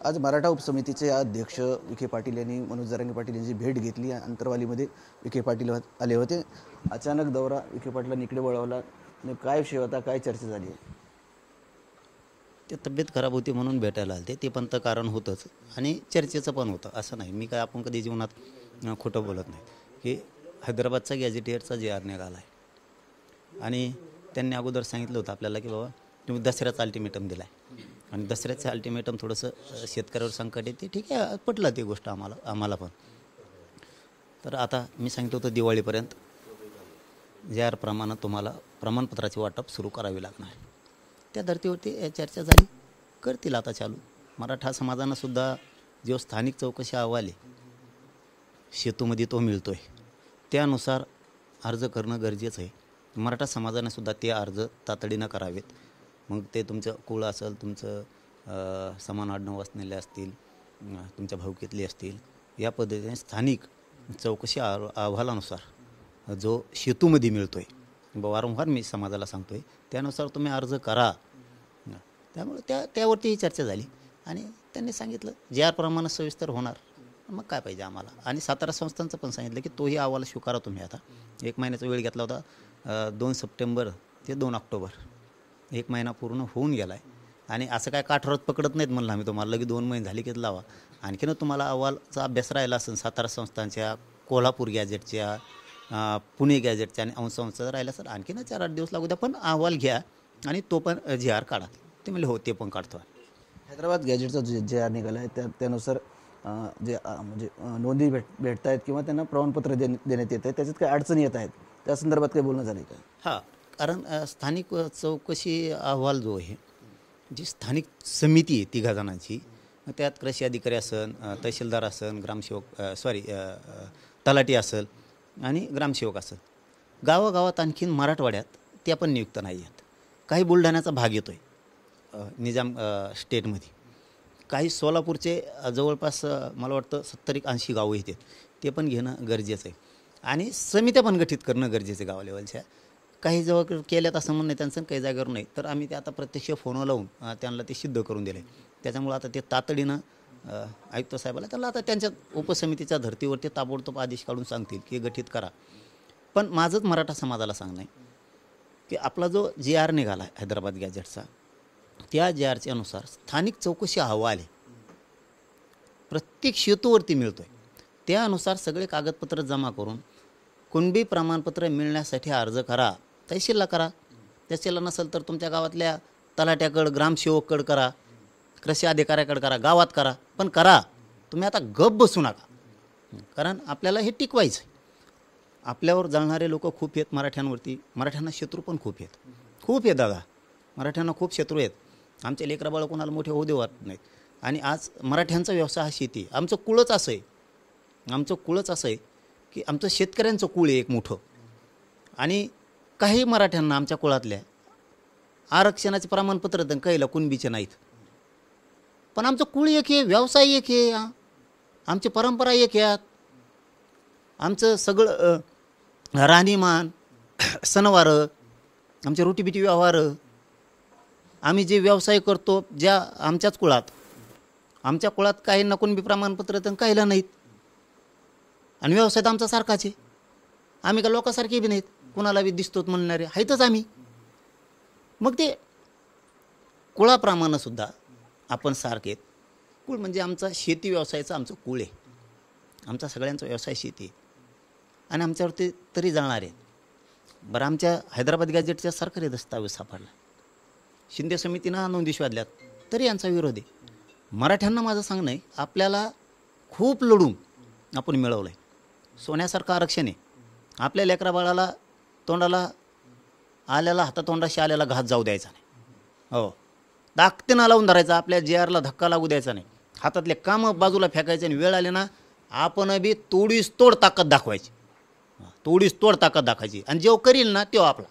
आज मराठा उपसमितीचे अध्यक्ष विखे पाटील यांनी मनोज जरांगे पाटील यांची भेट घेतली. अंतरवालीमध्ये विखे पाटील आले होते. अचानक दौरा विखे पाटलांनी इकडे वळवला. काय विषय होता, काय चर्चा झाली? ते तब्येत खराब होती म्हणून भेटायला आले ते पण तर कारण होतंच आणि चर्चेचं पण होतं. असं नाही, मी काय आपण कधी जीवनात खोटं बोलत नाही की हैदराबादचा गॅझेटियरचा JR निघाला आहे आणि त्यांनी अगोदर सांगितलं होतं आपल्याला की बाबा तुम्ही दसऱ्याचा अल्टिमेटम दिला आहे आणि दसऱ्याचं अल्टिमेटम थोडंसं शेतकऱ्यावर संकट येते. ठीक आहे, पटलं ती गोष्ट आम्हाला पण. तर आता मी सांगितलं होतं दिवाळीपर्यंत JR प्रमाणे तुम्हाला प्रमाणपत्राचे वाटप सुरू करावे लागणार. त्या धर्तीवरती चर्चा झाली, करतील आता चालू. मराठा समाजानंसुद्धा जो स्थानिक चौकशी अहवाल आहे शेतूमध्ये तो मिळतो आहे, त्यानुसार अर्ज करणं गरजेचं आहे. मराठा समाजानेसुद्धा ते अर्ज तातडीनं करावेत. मग ते तुमचं कुळ असेल, तुमचं समान आडनाव असलेले असतील, तुमच्या भाऊकीतले असतील, या पद्धतीने स्थानिक चौकशी अहवालानुसार जो शेतूमध्ये मिळतो आहे, वारंवार मी समाजाला सांगतो आहे, त्यानुसार तुम्ही अर्ज करा. त्यामुळे त्यावरती ही चर्चा झाली आणि त्यांनी सांगितलं JR प्रमाणे सविस्तर होणार. मग काय पाहिजे आम्हाला. आणि सातारा संस्थांचं पण सांगितलं की तोही अहवाल स्वीकारा तुम्ही. आता 1 महिन्याचा वेळ घेतला होता, 2 सप्टेंबर ते 2 ऑक्टोबर, 1 महिना पूर्ण होऊन गेला आहे. आणि असं काय काठोरात पकडत नाहीत म्हणलं आम्ही तुम्हाला, लगेच 2 महिने झाले की लावा. आणखीन तुम्हाला अहवालचा अभ्यास राहिला असेल सातारा संस्थांच्या, कोल्हापूर गॅजेटच्या, पुणे गॅजेटच्या आणि अंशांचा राहिला सर आणखीन 4-8 दिवस लागू द्या, पण अहवाल घ्या आणि तो पण JR काढा. ते म्हणले हो, ते पण काढतो. हैदराबाद गॅजेटचा जो JR निघाला आहे त्यानुसार जे म्हणजे नोंदी भेटत आहेत किंवा त्यांना प्रमाणपत्र देण्यात येत आहे, त्याच्यात काही अडचणी येत आहेत, त्या संदर्भात काही बोलणं झालं का? हां, कारण स्थानिक चौकशी अहवाल जो आहे, जी स्थानिक समिती आहे 3 जणांची, त्यात कृषी अधिकारी असेल, तहसीलदार असेल, ग्रामसेवक तलाठी असेल आणि ग्रामसेवक असेल. गावागावात आणखीन मराठवाड्यात त्या पण नियुक्त नाही आहेत. काही बुलढाण्याचा भाग येतो आहे निजाम स्टेटमध्ये, काही सोलापूरचे जवळपास मला वाटतं 70-80 गावं येतात, ते पण घेणं गरजेचं आहे. आणि समित्या पण गठीत करणं गरजेचं आहे गावा लेवलच्या. काही जवळ केल्यात असं म्हणणं त्यांचं, काही जागेवर नाही. तर आम्ही ते आता प्रत्यक्ष फोन लावून त्यांना ते सिद्ध करून दिले. त्याच्यामुळं आता ते तातडीनं आयुक्त साहेबाला त्याला आता त्यांच्या उपसमितीच्या धर्तीवरती ताबडतोब आदेश काढून सांगतील की गठीत करा. पण माझंच मराठा समाजाला सांगणं आहे की आपला जो JR निघाला आहे हैदराबाद गॅजेटचा, त्या JRच्या अनुसार स्थानिक चौकशी अहवाल आहे, प्रत्येक शेतूवरती मिळतो आहे. त्यानुसार सगळे कागदपत्र जमा करून कुणबी प्रमाणपत्र मिळण्यासाठी अर्ज करा. तहसीलला करा, तहसीलला नसेल तर तुमच्या गावातल्या तलाट्याकडं, ग्रामसेवककडं करा, कृषी अधिकाऱ्याकडं करा, गावात करा, पण करा. तुम्ही आता गप बसू नका, कारण आपल्याला हे टिकवायचं आहे. आपल्यावर जळणारे लोक खूप आहेत मराठ्यांवरती. मराठ्यांना शत्रू पण खूप आहेत दादा, मराठ्यांना खूप शत्रू आहेत. आमच्या लेकराबाळं कोणाला मोठे होऊ देवत नाहीत. आणि आज मराठ्यांचा व्यवसाय हा शेती. आमचं कुळच असं आहे की आमचं शेतकऱ्यांचं कुळ आहे एक मोठं. आणि काही मराठ्यांना आमच्या कुळातल्या आरक्षणाचे प्रमाणपत्र तर काहीला कुणबीचे नाहीत, पण आमचं कुळ एक आहे, व्यवसाय एक आहे, आमची परंपरा एक आहे, आमचं सगळं राहणीमान, सणवार, आमचे रोटीबिटी व्यवहार, आम्ही जे व्यवसाय करतो ज्या आमच्या कुळात काही ना कुणबी प्रमाणपत्र तर काहीला नाहीत. आणि व्यवसाय तर आमचा सारखाच आहे. आम्ही का लोकांसारखे बी नाहीत, कुणाला बी दिसतोत म्हणणारे आहेतच आम्ही. मग ते कुळाप्रमाणेसुद्धा आपण सारखे आहेत. कुळ म्हणजे आमचा शेती व्यवसायाचा आमचं कुळ आहे. आमचा सगळ्यांचा व्यवसाय शेती आहे आणि आमच्यावरती तरी जाणार आहेत. बरं, आमच्या हैदराबाद गॅजेटच्या सरकारी दस्तावेज सापडला, शिंदे समितीनं नोंदी शोधल्यात, तरी यांचा विरोध आहे. मराठ्यांना माझं सांगणं आहे, आपल्याला खूप लढून आपण मिळवलं आहे. सोन्यासारखं आरक्षण आहे. आपल्या लेकरा बाळाला तोंडाला आल्याला, हातातोंडाशी आल्याला घात जाऊ द्यायचा नाही. हो, दाखतेनं लावून धरायचा. आपल्या JRला धक्का लागू द्यायचा नाही. हातातले कामं बाजूला फेकायचे आणि वेळ आले ना आपण बी तोडीस तोड ताकद दाखवायची. आणि जेव्हा करील ना तेव्हा आपला.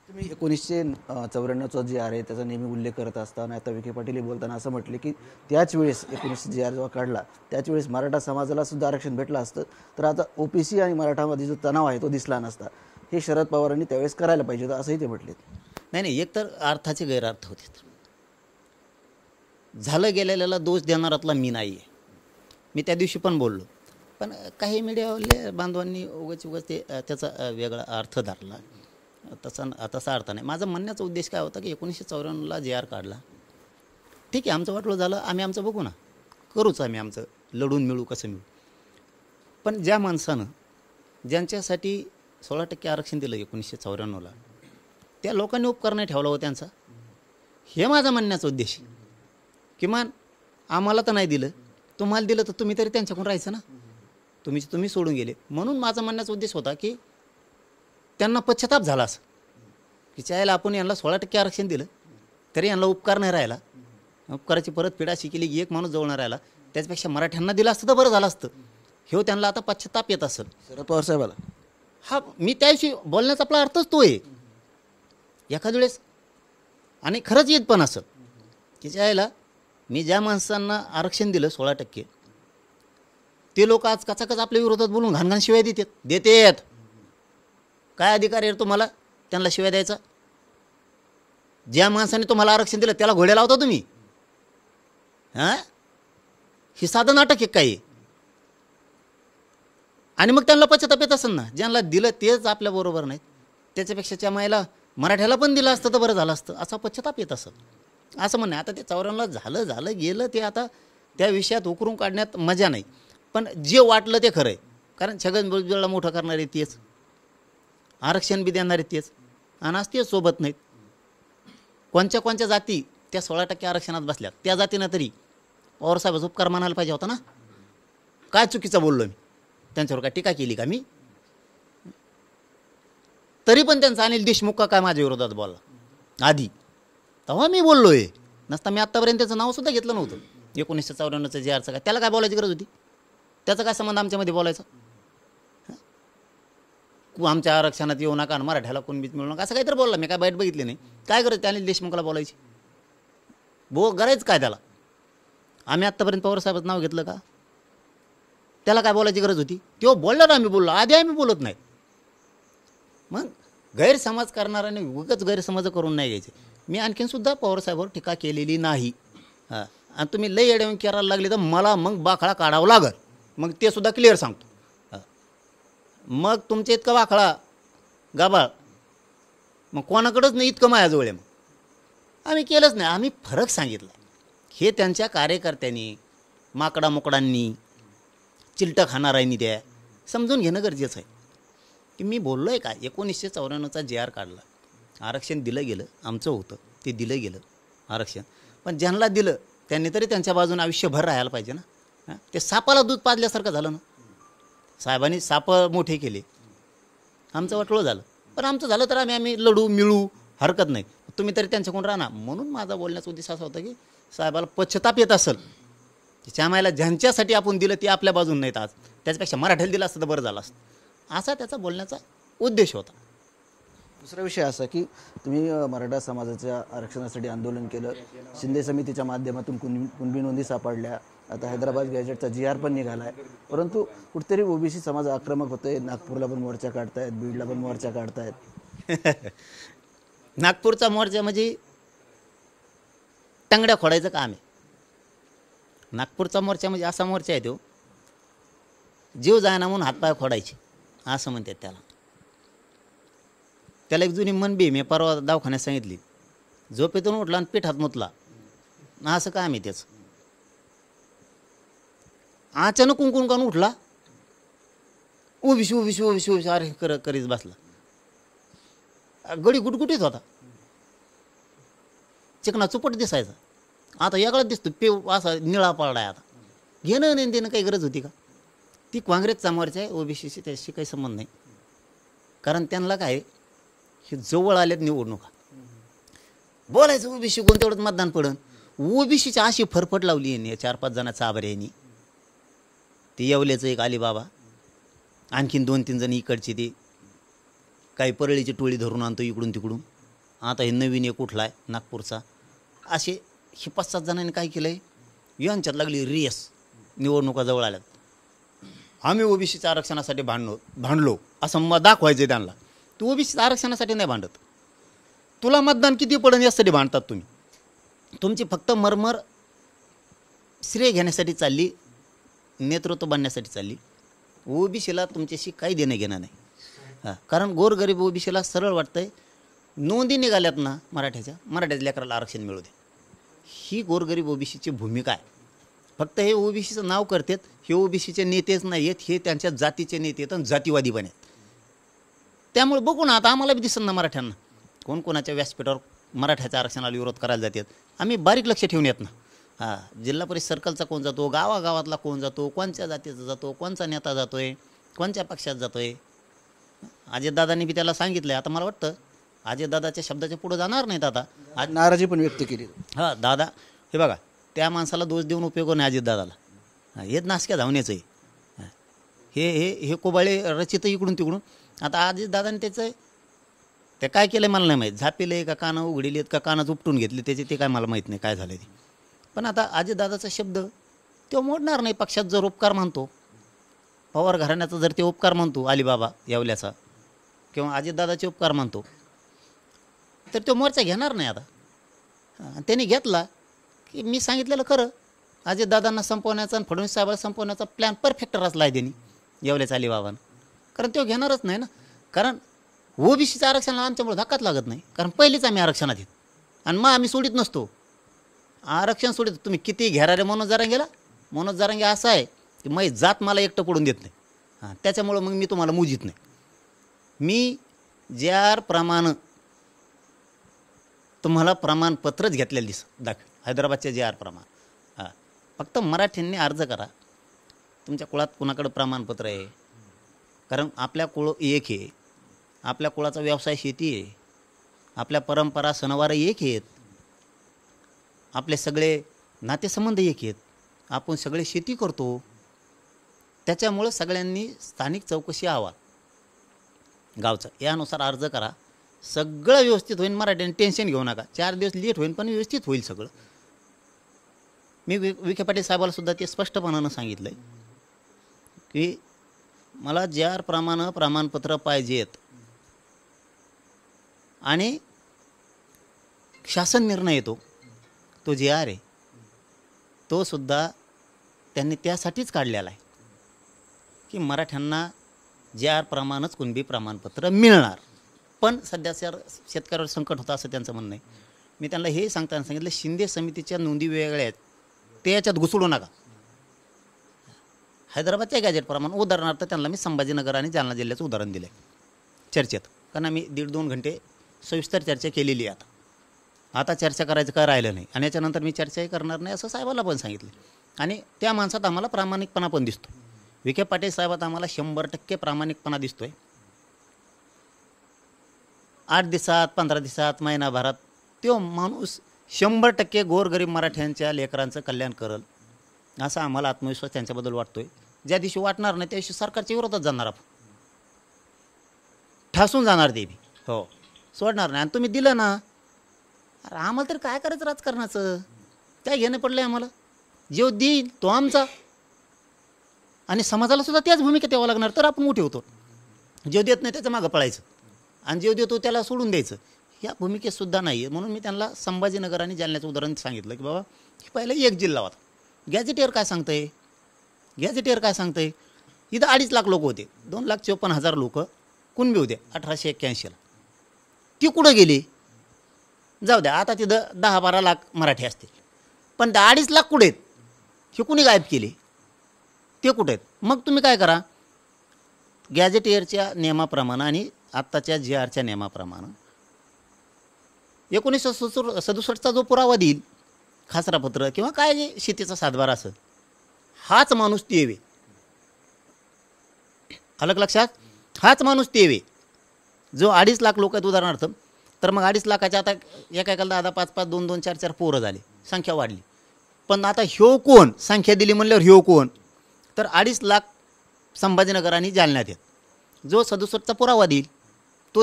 तुम्ही 1994चा JR आहे त्याचा नेहमी उल्लेख करत असताना आता विखे पाटील बोलताना असं म्हटले की त्याच वेळेस 1900 JR जेव्हा काढला त्याच वेळेस मराठा समाजाला सुद्धा आरक्षण भेटलं असतं, तर आता OBC आणि मराठामध्ये जो तणाव आहे तो दिसला नसता. हे शरद पवारांनी त्यावेळेस करायला पाहिजे होतं असंही ते म्हटले. नाही, एक तर अर्थाचे गैरअर्थ होते. झालं गेलेल्याला दोष देणारातला मी नाही आहे. मी त्या दिवशी पण बोललो, पण काही मीडियावाले बांधवांनी उगाच ते त्याचा वेगळा अर्थ धरला. तसा अर्थ नाही. माझा म्हणण्याचा उद्देश काय होता की 1994ला JR काढला, ठीक आहे, आमचं वाटलं झालं, आम्ही आमचं बघू ना, करूच आम्ही आमचं, लढून मिळू कसं मिळू. पण ज्या माणसानं ज्यांच्यासाठी 16% आरक्षण दिलं 1994ला, त्या लोकांनी उपकार नाही ठेवला हो त्यांचा. हे माझा म्हणण्याचा उद्देश. किमान आम्हाला तर नाही दिलं, तुम्हाला दिलं तर तुम्ही तरी त्यांच्याकडून राहायचं ना. तुम्ही सोडून गेले. म्हणून माझा म्हणण्याचा उद्देश होता की त्यांना पश्चाताप झाला असं की चायला आपण यांना 16% आरक्षण दिलं तरी यांना उपकार नाही राहिला, उपकाराची परतफेड अशी केली की एक माणूस जवळ नाही राहिला, त्याच्यापेक्षा मराठ्यांना दिलं असतं तर बरं झालं असतं. हे त्यांना आता पश्चाताप येत असेल. शरद पवार साहेबाला हा मी त्याविषयी बोलण्याचा आपला अर्थच तो आहे. एखाद्या वेळेस आणि खरंच येत पण असं की चायला मी ज्या माणसांना आरक्षण दिलं 16%, ते लोक आज कचाकच आपल्या विरोधात बोलून घाणघाण शिवाय देतात. काय अधिकार आहे तुम्हाला त्यांना शिवाय द्यायचा? ज्या माणसाने तुम्हाला आरक्षण दिलं त्याला घोड्या लावता तुम्ही? हां, हे साधं नाटक आहे काही. आणि मग त्यांना पश्चाताप येत असेल ना, ज्यांना दिलं तेच आपल्याबरोबर नाहीत, त्याच्यापेक्षा त्या मायला मराठ्याला पण दिलं असतं तर बरं झालं असतं, असा पश्चाताप येत असं असं म्हणणं. आता ते 94ला झालं गेलं, ते आता त्या विषयात उकरून काढण्यात मजा नाही. पण जे वाटलं ते खरं आहे. कारण छगन भुजबळला मोठं करणारे तेच, आरक्षण बी देणारे तेच, आणि आज तेच सोबत नाहीत. कोणत्या जाती त्या 16% आरक्षणात बसल्यात, त्या जातीनं तरी पवारसाहेबाचा उपकार मानायला पाहिजे होता ना. काय चुकीचं बोललो मी? त्यांच्यावर काय टीका केली का मी? तरी पण त्यांचा अनिल देशमुख का काय माझ्या विरोधात बोलला आधी, तेव्हा मी बोललोय. नसता मी आत्तापर्यंत त्याचं नावसुद्धा घेतलं नव्हतं. 1994चं JRचं काय, त्याला काय बोलायची गरज होती? त्याचा काय संबंध आमच्यामध्ये बोलायचा? आमच्या आरक्षणात येऊ नका आणि मराठ्याला कोण बीच मिळू नका असं काहीतरी बोलला. मी काय बाईट बघितली नाही. काय गरज त्या अनिल देशमुखला बोलायची? गरज काय त्याला? आम्ही आत्तापर्यंत पवारसाहेबाचं नाव घेतलं का? त्याला काय बोलायची गरज होती? तो बोलला, आम्ही बोललो, आधी आम्ही बोलत नाही. मग गैरसमज करणाऱ्याने उगाच गैरसमज करून नाही घ्यायचे. मी आणखीनसुद्धा पवारसाहेबावर टीका केलेली नाही. हां, आणि तुम्ही लई येऊन करायला लागले तर मला मग बाखळा काढावं लागल. मग ते सुद्धा क्लिअर सांगतो. मग तुमच्या इतकं वाखळा गाबाळ मग कोणाकडंच नाही, इतकं माझ्याजवळ आहे. मग आम्ही केलंच नाही. आम्ही फरक सांगितला. हे त्यांच्या कार्यकर्त्यांनी, माकडा मोकडांनी, चिलटं खाणाऱ्यांनी त्या समजून घेणं गरजेचं आहे की मी बोललो आहे का. 1994चा JR काढला, आरक्षण दिलं गेलं, आमचं होतं ते दिलं गेलं आरक्षण. पण ज्यांना दिलं त्यांनी तरी त्यांच्या बाजूने आयुष्यभर राहायला पाहिजे ना. ते सापाला दूध पाजल्यासारखं झालं ना. साहेबांनी साप मोठे केले, आमचं वाटलं झालं. पण आमचं झालं तर आम्ही लढू मिळू, हरकत नाही. तुम्ही तरी त्यांच्याकडून राहणार. म्हणून माझा बोलण्याचा उद्देश असा होता की साहेबाला पश्चाताप येत असेल त्याच्या आम्हाला ज्यांच्यासाठी आपण दिलं ते आपल्या बाजून नाहीत आज, त्याच्यापेक्षा मराठ्याला दिलं असतं तर बरं झालं असतं, असा त्याचा बोलण्याचा उद्देश होता. दुसरा विषय असा की तुम्ही मराठा समाजाच्या आरक्षणासाठी आंदोलन केलं, शिंदे समितीच्या माध्यमातून कुणबी नोंदी सापडल्या, आता हैदराबाद गॅजेटचा JR पण निघाला आहे. परंतु कुठेतरी ओबीसी समाज आक्रमक होतोय. नागपूरला पण मोर्चा काढतायत, बीडला पण मोर्चा काढतायत. नागपूरचा मोर्चा म्हणजे टंगड्या खोडायचं काम आहे. नागपूरचा मोर्चा म्हणजे असा मोर्चा आहे तो, जीव जायना म्हणून हातपाय खोडायचे असं म्हणतात त्याला. त्याला एक जुनी मनबी मी परवा दवाखान्यात सांगितली, झोपेतून उठला आणि पिठात मुतला असं काम आहे त्याचं. अचानक कुंकून काढून उठला, ओबीसी अरे करीत बसला. गडी गुटगुटीत होता, चिकना चुपट दिसायचा. आता वेगळाच दिसतो, असा निळा पडलाय. आता घेणं नाही देणं काही गरज होती का? ती काँग्रेसचा मोर्चा आहे, ओबीसीशी त्याशी काही संबंध नाही. कारण त्यांना काय हे जवळ आल्यात निवडणुका, बोलायचं ओबीसी कोण तेवढंच मतदान पडन. ओबीसीची अशी फरफट लावली यांनी 4-5 जणांचा आभार यांनी. ते येवल्याचं एक अलिबाबा, आणखीन 2-3 जण इकडचे, ते काही परळीची टोळी धरून आणतो इकडून तिकडून. आता हे नवीन एक उठला आहे नागपूरचा. असे हे 5-7 जणांनी काय केलं आहे, यांच्यात लागली रेस. निवडणुका जवळ आल्यात, आम्ही ओबीसीच्या आरक्षणासाठी भांडलो असं मग दाखवायचं त्यांना. तू ओबीसीच्या आरक्षणासाठी नाही भांडत, तुला मतदान किती पडेल यासाठी भांडतात तुम्ही. तुमची फक्त मरमर श्रेय घेण्यासाठी चालली, नेतृत्व बनण्यासाठी चालली. ओबीसीला तुमच्याशी काही देणं घेणं नाही. हां, कारण गोरगरीब ओबीसीला सरळ वाटतंय, नोंदी निघाल्यात ना मराठ्याच्या लेकराला आरक्षण मिळू दे. ही गोरगरीब ओबीसीची भूमिका आहे. फक्त हे ओबीसीचं नाव करतात, हे ओबीसीचे नेतेच नाही आहेत, हे त्यांच्या जातीचे नेते आहेत आणि जातीवादी पण आहेत. त्यामुळे बघू ना, आता आम्हाला बी दिसत ना मराठ्यांना कोण कोणाच्या व्यासपीठावर मराठ्याच्या आरक्षणाला विरोध करायला जातात. आम्ही बारीक लक्ष ठेवून येत ना. हां, जिल्हा परिषद सर्कलचा कोण जातो, गावागावातला कोण जातो, कोणत्या जातीचा जातो, कोणचा नेता जातो आहे, कोणत्या पक्षात जातो आहे. अजितदादांनी बी त्याला सांगितलं आहे. आता मला वाटतं अजितदादाच्या शब्दाच्या पुढं जाणार नाहीत आता. आज नाराजी पण व्यक्त केली. हां, दादा हे बघा, त्या माणसाला दोष देऊन उपयोग नाही अजितदादाला. हेच नासक्या धावण्याचं आहे. हे हे हे कोबाळे रचित इकडून तिकडून. आता अजितदादाने त्याचं ते काय केलं मला नाही माहीत, झापेले का कानं उघडीले आहेत का कानाच उपटून घेतले त्याचे, ते काय मला माहीत नाही काय झालं ते. पण आता अजितदादाचा शब्द तो मोडणार नाही. पक्षात जर उपकार मानतो, पवार घराण्याचा जर ते उपकार मानतो, अलिबाबा यावल्याचा किंवा अजितदादाचे उपकार मानतो, तर तो मोर्चा घेणार नाही. आता त्यांनी घेतला की मी सांगितलेलं खरं, अजितदादांना संपवण्याचा आणि फडणवीस साहेबाला संपवण्याचा प्लॅन परफेक्ट रचला आहे त्यांनी यावल्याचा अलिबाबानं. कारण तो घेणारच नाही ना. कारण ओबीसीचं आरक्षणाला आमच्यामुळे धक्काच लागत नाही. कारण पहिलेच आम्ही आरक्षणात येत आणि मग आम्ही सोडित नसतो आरक्षण. सोडित तुम्ही किती घ्या रे मनोज जारांगे असं आहे की मग जात मला एकटं पडून देत नाही. हां, त्याच्यामुळं मग मी तुम्हाला मुजीत नाही. मी JR तुम्हाला प्रमाणपत्रच घेतलेलं दाखव, हैदराबादच्या JR प्रमाण. हां, फक्त मराठ्यांनी अर्ज करा. तुमच्या कुळात कुणाकडं प्रमाणपत्र आहे? कारण आपल्या कुळ एक आहे, आपल्या कुळाचा व्यवसाय शेती आहे, आपल्या परंपरा सणवार एक आहेत, आपले सगळे नातेसंबंध एक आहेत, आपण सगळे शेती करतो. त्याच्यामुळं सगळ्यांनी स्थानिक चौकशी अहवाल गावचा यानुसार अर्ज करा. सगळं व्यवस्थित होईल. मराठ्यांनी टेन्शन घेऊ नका. 4 दिवस लेट होईल पण व्यवस्थित होईल सगळं. मी विखे पाटील साहेबाला सुद्धा ते स्पष्टपणानं सांगितलं आहे की मला JR प्रमाणपत्र पाहिजेत आणि शासन निर्णय येतो तो JR आहे, तो सुद्धा त्यांनी त्यासाठीच काढलेला आहे की मराठ्यांना JR प्रमाणच कुणबी प्रमाणपत्र मिळणार. पण सध्या शेतकऱ्यावर संकट होतं असं त्यांचं म्हणणं आहे. मी त्यांना हे सांगताना सांगितलं, शिंदे समितीच्या नोंदी वेगळ्या आहेत, ते याच्यात घुसडू नका. हैदराबादच्या गॅजेटप्रमाणे उदाहरणार्थ त्यांना मी संभाजीनगर आणि जालना जिल्ह्याचं उदाहरण दिलं आहे चर्चेत. कारण आम्ही 1.5-2 घंटे सविस्तर चर्चा केलेली आहे. आता चर्चा करायचं काय राहिलं नाही आणि याच्यानंतर मी चर्चाही करणार नाही असं साहेबाला पण सांगितलं. आणि त्या माणसात आम्हाला प्रामाणिकपणा पण दिसतो. विखे पाटील साहेबात आम्हाला 100% प्रामाणिकपणा दिसतो आहे. 8 दिवसात 15 दिवसात महिनाभरात तो माणूस 100% गोरगरीब मराठ्यांच्या लेकरांचं कल्याण करल असा आम्हाला आत्मविश्वास त्यांच्याबद्दल वाटतोय. ज्या दिवशी वाटणार नाही त्या दिवशी सरकारच्या विरोधात जाणार आपण, ठासून जाणार ते बी. हो, सोडणार नाही. आणि तुम्ही दिलं ना, अरे आम्हाला तरी काय करायचं राजकारणाचं, काय घेणं पडलं आहे आम्हाला. जो देईल तो आमचा आणि समाजाला सुद्धा त्याच भूमिकेत यावं लागणार तर आपण मोठे होतो. जो देत नाही त्याचं मागं पळायचं आणि जो देतो त्याला सोडून द्यायचं, या भूमिकेतसुद्धा नाही आहे. म्हणून मी त्यांना संभाजीनगर आणि जालन्याचं उदाहरण सांगितलं की बाबा पहिला एक जिल्हा होता. गॅजेटियर काय सांगतंय, गॅजेटियर काय सांगतंय, इथं 2.5 लाख लोक होते, 2,54,000 लोक कुणबी होते 1881ला. ती कुठं गेली? जाऊ द्या, आता तिथं 10-12 लाख मराठी असतील. पण 2.5 लाख कुठे आहेत? हे कुणी गायब केले? ते कुठे आहेत? मग तुम्ही काय करा, गॅजेटियरच्या नियमाप्रमाणे आणि आत्ताच्या JRच्या नियमाप्रमाणे 1967चा जो पुरावा देईल, खासरापत्र किंवा काय जे शेतीचा सातबार असेल, हाच माणूस तेवे. अलग लक्षात, हाच माणूस तेवे जो 2.5 लाख लोक आहेत उदाहरणार्थ. तर मग 2.5 लाखाच्या आता एकाला 10, 5, 2, 4 पोरं झाले, संख्या वाढली. पण आता ह्यो कोण संख्या दिली म्हणल्यावर ह्यो कोण? तर 2.5 लाख संभाजीनगर आणि जालन्यात आहेत. जो 67चा पुरावा देईल तो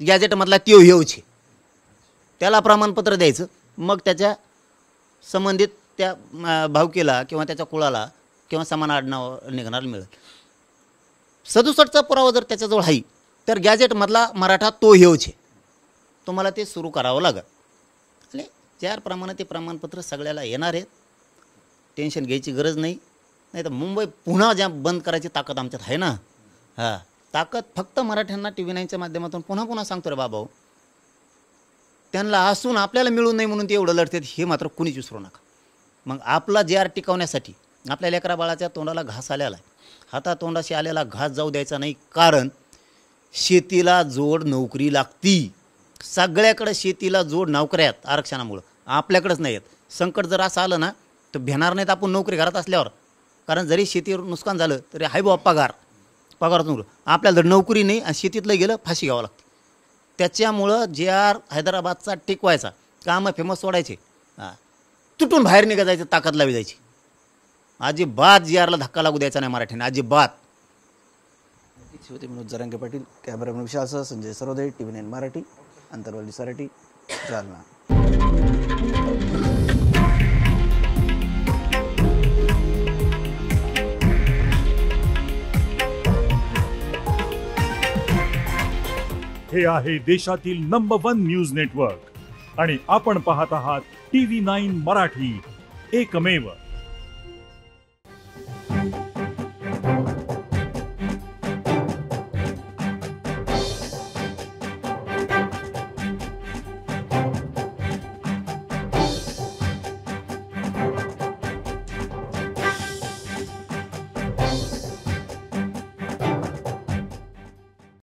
गॅजेटमधला ह्योचे, त्याला प्रमाणपत्र द्यायचं. मग त्याच्या संबंधित त्या भावकीला किंवा त्याच्या कुळाला किंवा समान आडनाव निघणारा मिळेल. 67चा पुरावा जर त्याच्याजवळ आहे तर गॅजेटमधला मराठा तो ह्योचे, तुम्हाला ते सुरू करावं लागेल. आणि JR प्रमाणे ते प्रमाणपत्र सगळ्याला येणार आहेत. टेन्शन घ्यायची गरज नाही. नाही तर मुंबई पुन्हा ज्या बंद करायची ताकद आमच्यात आहे ना. हां, ताकद फक्त मराठ्यांना टी व्ही 9च्या माध्यमातून पुन्हा सांगतो रे बाबा, त्यांना असून आपल्याला मिळून नाही म्हणून ते एवढं लढतात हे मात्र कुणीच विसरू नका. मग आपला JR टिकवण्यासाठी आपल्या लेकरा बाळाच्या तोंडाला घास आलेला आहे, हातातोंडाशी आलेला घास जाऊ द्यायचा नाही. कारण शेतीला जोड नोकरी लागती. सगळ्याकडे शेतीला जोड नोकऱ्या आहेत आरक्षणामुळं, आपल्याकडेच नाही आहेत. संकट जर असं आलं ना तर भेणार नाहीत आपण नोकरी घरात असल्यावर. कारण जरी शेतीवर नुकसान झालं तरी हाय बाबा पगारातून आपल्याला जर नोकरी नाही आणि शेतीतलं गेलं फाशी घ्यावं लागते. त्याच्यामुळं JR हैदराबादचा टिकवायचा, कामं फेमस सोडायचे, तुटून बाहेर निघायचं, ताकद लावी जायची. अजिबात JRला धक्का लागू द्यायचा नाही मराठ्याने, अजिबात. होते मनोज जरांगे पाटील, कॅमेरामॅन विशालसह संजय सरोदे, TV 9 मराठी, अंतरवाली सराटी, जालना. हे आहे देशातील नंबर 1 न्यूज नेटवर्क आणि आपण पाहत आहात TV 9 मराठी, एकमेव.